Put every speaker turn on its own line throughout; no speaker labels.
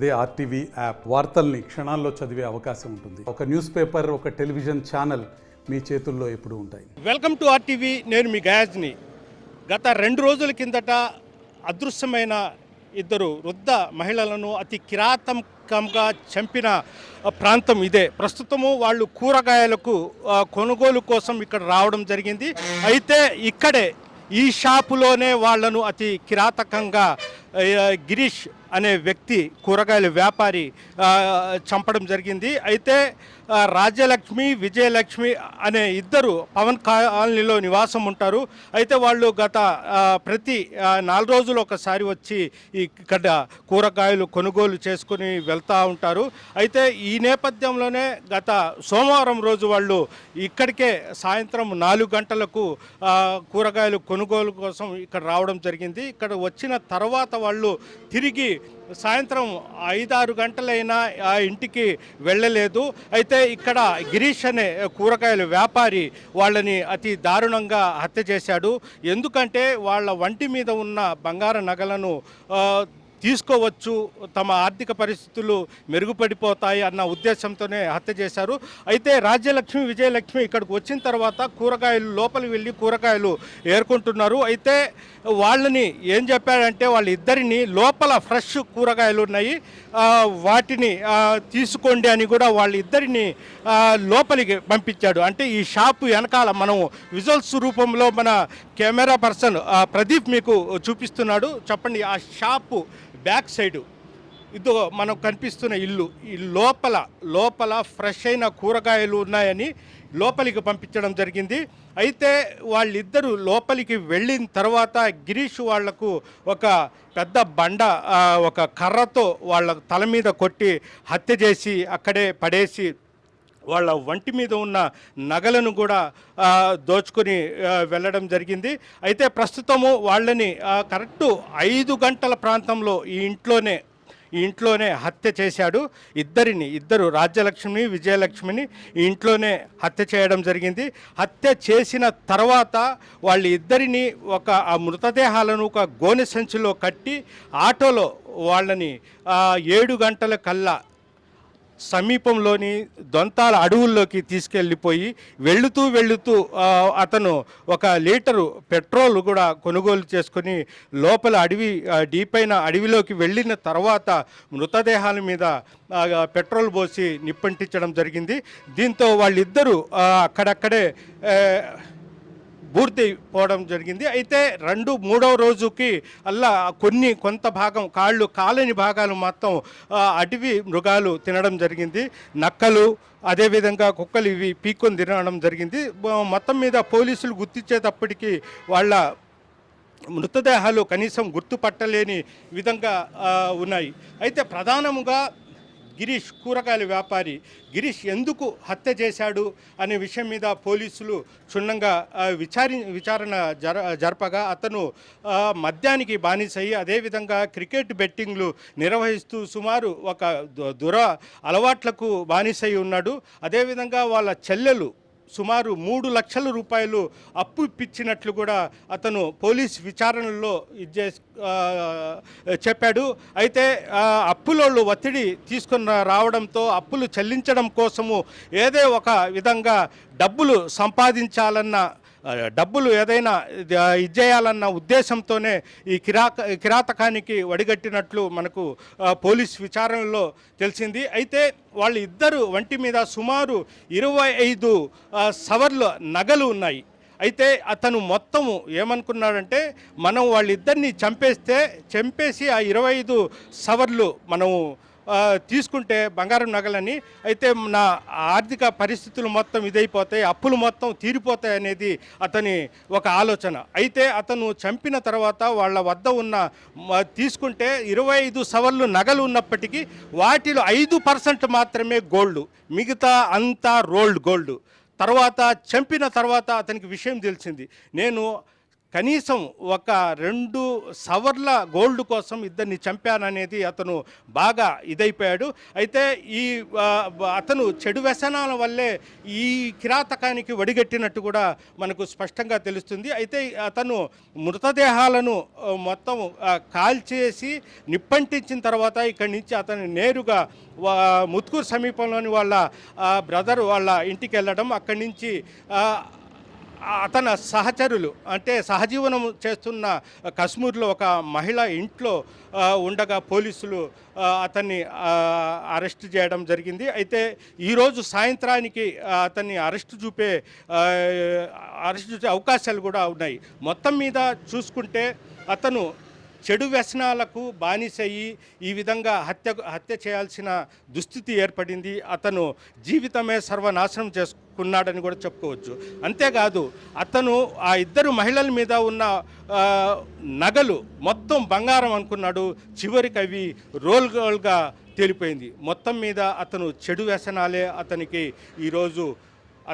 అదే RTV app వార్తల్ని క్షణాల్లో చదివే అవకాశం ఉంటుంది. ఒక న్యూస్ పేపర్, ఒక టెలివిజన్ ఛానల్ మీ చేతుల్లో ఎప్పుడూ ఉంటాయి.
Welcome to RTV. నేను మీ గయాజ్ని. గత 2 రోజుల కిందట అదృశ్యమైన ఇద్దరు వృద్ధ మహిళలను అతి కిరాతకంగా చంపిన ప్రాంతం ఇదే. ప్రస్తుతము వాళ్ళు కూరగాయలకు కొనుగోలు కోసం ఇక్కడ రావడం జరిగింది. అయితే ఇక్కడే ఈ షాపులోనే వాళ్లను అతి కిరాతకంగా గిరీష్ అనే వ్యక్తి, కూరగాయల వ్యాపారి, చంపడం జరిగింది. అయితే రాజ్యలక్ష్మి, విజయలక్ష్మి అనే ఇద్దరు పవన్ కాలనీలో నివాసం ఉంటారు. అయితే వాళ్ళు గత ప్రతి 4 రోజులు ఒకసారి వచ్చి ఇక్కడ కూరగాయలు కొనుగోలు చేసుకుని వెళ్తూ ఉంటారు. అయితే ఈ నేపథ్యంలోనే గత సోమవారం రోజు వాళ్ళు ఇక్కడికే సాయంత్రం 4 గంటలకు కూరగాయలు కొనుగోలు కోసం ఇక్కడ రావడం జరిగింది. ఇక్కడ వచ్చిన తర్వాత వాళ్ళు తిరిగి సాయంత్రం 5-6 గంటలైనా ఆ ఇంటికి వెళ్ళలేదు. అయితే ఇక్కడ గిరీష్ అనే కూరగాయల వ్యాపారి వాళ్ళని అతి దారుణంగా హత్య చేశాడు. ఎందుకంటే వాళ్ళ వంటి మీద ఉన్న బంగారు నగలను తీసుకోవచ్చు, తమ ఆర్థిక పరిస్థితులు మెరుగుపడిపోతాయి అన్న ఉద్దేశంతోనే హత్య చేశారు. అయితే రాజ్యలక్ష్మి, విజయలక్ష్మి ఇక్కడికి వచ్చిన తర్వాత కూరగాయలు లోపలికి వెళ్ళి కూరగాయలు ఏరుకుంటున్నారు. అయితే వాళ్ళని ఏం చెప్పాడంటే వాళ్ళిద్దరిని లోపల ఫ్రెష్ కూరగాయలు ఉన్నాయి, వాటిని తీసుకోండి అని కూడా వాళ్ళిద్దరిని లోపలికి పంపించాడు. అంటే ఈ షాపు వెనకాల మనం విజువల్స్ రూపంలో మన కెమెరా పర్సన్ ప్రదీప్ మీకు చూపిస్తున్నాడు. చెప్పండి, ఆ షాపు బ్యాక్ సైడు ఇదో మనకు కనిపిస్తున్న ఇల్లు, ఈ లోపల ఫ్రెష్ అయిన కూరగాయలు ఉన్నాయని లోపలికి పంపించడం జరిగింది. అయితే వాళ్ళిద్దరూ లోపలికి వెళ్ళిన తర్వాత గిరీష్ వాళ్లకు ఒక పెద్ద బండ, ఒక కర్రతో వాళ్ళ తల మీద కొట్టి హత్య చేసి అక్కడే పడేసి వాళ్ళ వంటి మీద ఉన్న నగలను కూడా దోచుకొని వెళ్ళడం జరిగింది. అయితే ప్రస్తుతము వాళ్ళని కరెక్టు 5 గంటల ప్రాంతంలో ఈ ఇంట్లోనే హత్య చేశాడు. ఇద్దరు రాజ్యలక్ష్మిని, విజయలక్ష్మిని ఈ ఇంట్లోనే హత్య చేయడం జరిగింది. హత్య చేసిన తర్వాత వాళ్ళిద్దరిని ఆ మృతదేహాలను ఒక గోనె సంచిలో కట్టి ఆటోలో వాళ్ళని 7 గంటల కల్లా సమీపంలోని దొంతాల అడవుల్లోకి తీసుకెళ్ళిపోయి వెళుతూ అతను 1 లీటరు పెట్రోల్ కూడా కొనుగోలు చేసుకొని లోపల డీపైన అడవిలోకి వెళ్ళిన తర్వాత మృతదేహాల మీద పెట్రోల్ పోసి నిప్పంటించడం జరిగింది. దీంతో వాళ్ళిద్దరూ అక్కడక్కడే పూర్తిపోవడం జరిగింది. అయితే 2-3వ రోజుకి కొంత భాగం కాలని భాగాలు మొత్తం అటవీ మృగాలు తినడం జరిగింది. నక్కలు, అదేవిధంగా కుక్కలు ఇవి పీక్కొని తినడం జరిగింది. మొత్తం మీద పోలీసులు గుర్తించేటప్పటికీ వాళ్ళ మృతదేహాలు కనీసం గుర్తుపట్టలేని విధంగా ఉన్నాయి. అయితే ప్రధానముగా గిరీష్, కూరగాయల వ్యాపారి గిరీష్ ఎందుకు హత్య చేశాడు అనే విషయం మీద పోలీసులు క్షుణ్ణంగా విచారణ జరపగా అతను మద్యానికి బానిసయ్యి, అదేవిధంగా క్రికెట్ బెట్టింగ్లు నిర్వహిస్తూ సుమారు ఒక అలవాట్లకు బానిసయ్యి ఉన్నాడు. అదేవిధంగా వాళ్ళ చెల్లెలు సుమారు 3 లక్షల రూపాయలు అప్పు ఇప్పించినట్లు కూడా అతను పోలీస్ విచారణలో చెప్పాడు. అయితే అప్పులోళ్ళు ఒత్తిడి తీసుకుని రావడంతో అప్పులు చెల్లించడం కోసము ఏదో ఒక విధంగా డబ్బులు ఏదైనా ఇచ్చేయాలన్న ఉద్దేశంతోనే ఈ కిరాతకానికి వడిగట్టినట్లు మనకు పోలీస్ విచారణలో తెలిసింది. అయితే వాళ్ళిద్దరు వంటి మీద సుమారు 25 సవర్ల నగలు ఉన్నాయి. అయితే అతను మొత్తము ఏమనుకున్నాడంటే మనం వాళ్ళిద్దరిని చంపేసి ఆ 25 సవర్లు మనము తీసుకుంటే బంగారం నగలని, అయితే నా ఆర్థిక పరిస్థితులు మొత్తం ఇదైపోతాయి, అప్పులు మొత్తం తీరిపోతాయి అనేది అతని ఒక ఆలోచన. అయితే అతను చంపిన తర్వాత వాళ్ళ వద్ద తీసుకుంటే 25 సవర్లు నగలు ఉన్నప్పటికీ వాటిలో 5% మాత్రమే గోల్డ్, మిగతా అంతా రోల్డ్ గోల్డ్. చంపిన తర్వాత అతనికి విషయం తెలిసింది, నేను కనీసం ఒక 2 సవర్ల గోల్డ్ కోసం ఇద్దరిని చంపాననేది అతను బాగా ఇదైపోయాడు. అయితే ఈ అతను చెడు వ్యసనాల వల్లే ఈ కిరాతకానికి వడిగట్టినట్టు కూడా మనకు స్పష్టంగా తెలుస్తుంది. అయితే అతను మృతదేహాలను మొత్తం కాల్చేసి నిప్పంటించిన తర్వాత ఇక్కడి నుంచి అతను నేరుగా ముత్కూరు సమీపంలోని వాళ్ళ బ్రదర్ వాళ్ళ ఇంటికి వెళ్ళడం, అక్కడి నుంచి అతని సహచరులు అంటే సహజీవనం చేస్తున్న కశ్మీర్లో ఒక మహిళ ఇంట్లో ఉండగా పోలీసులు అతన్ని అరెస్ట్ చేయడం జరిగింది. అయితే ఈరోజు సాయంత్రానికి అతన్ని అరెస్ట్ చూపే అవకాశాలు కూడా ఉన్నాయి. మొత్తం మీద చూసుకుంటే అతను చెడు వ్యసనాలకు బానిసయ్యి ఈ విధంగా హత్య చేయాల్సిన దుస్థితి ఏర్పడింది. అతను జీవితమే సర్వనాశనం చేసుకున్నాడని కూడా చెప్పుకోవచ్చు. అంతేకాదు అతను ఆ ఇద్దరు మహిళల మీద ఉన్న నగలు మొత్తం బంగారం అనుకున్నాడు. చివరికి అవి రోల్గా తేలిపోయింది. మొత్తం మీద అతను చెడు వ్యసనాలే అతనికి ఈరోజు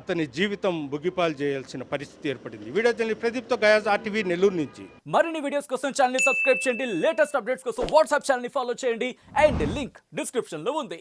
అతని జీవితం బుగ్గిపాలు చేయాల్సిన పరిస్థితి ఏర్పడింది. వీడియో జర్నలిస్ట్ ప్రదీప్తో గయాజ్, RTV నెల్లూరు నుంచి.
మరిన్ని వీడియోస్ కోసం ఛానల్ ని సబ్స్క్రైబ్ చేయండి. లేటెస్ట్ అప్డేట్స్ కోసం వాట్సాప్ ఛానల్ ని ఫాలో చేయండి. అండ్ లింక్ డిస్క్రిప్షన్ లో ఉంది.